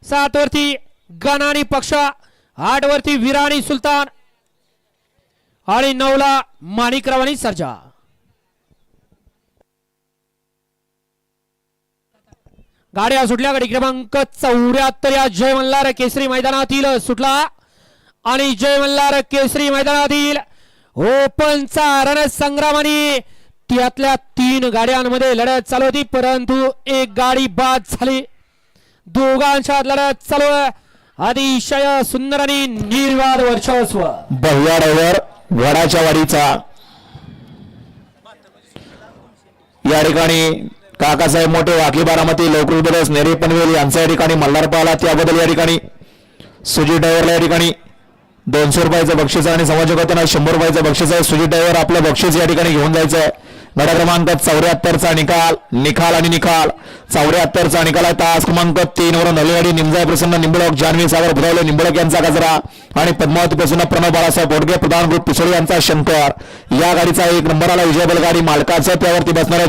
7 वरती गणानी पक्ष, 8 वरती विराणी सुलतान आणि 9 ला माणिकराव आणि सर्जा. गाड्या सुटल्या. गाडी क्रमांक 74 या जय मल्हार केसरी मैदानातील सुटला आणि जय मल्हार केसरी मैदानातील ओपनचा रणसंग्रामाने त्यातल्या 3 गाड्यांमध्ये लढत चालू होती, परंतु एक गाडी बाद झाली. दोघांच्या लढत चालू आहे. अतिशय सुंदर आणि निर्वाद वर्चस्व. भैया ड्रायव्हर वडाच्या वाडीचा या ठिकाणी काकासाहेब मोठे वाकली बारामती लवकर ब्रदर्स नेरे पनवेल यांचा या ठिकाणी मल्हार पाहिला, त्याबद्दल या ठिकाणी सुजित ड्रायव्हरला या ठिकाणी 200 रुपयाचं बक्षीस आणि समाजकांना 100 रुपयाचं बक्षीस आहे. सुजित ड्रायव्हर आपलं बक्षीस या ठिकाणी घेऊन जायचं आहे. गडा क्रमांक 74चा निकाल आणि निकाल 74चा निकाल आहे. तास क्रमांक 3 वरून नलवाडी निमजाय प्रसन्न निंबळक जानवी सागर भुरावले निंबळक यांचा गजरा आणि पद्मावती प्रसन्न प्रणव बाळासाहेब बोडगे प्रधान ग्रुप पिसोळी यांचा शंकर. या गाडीचा 1 नंबर आला. विजय बैलगाडी मालकाचं त्यावरती बसणाऱ्या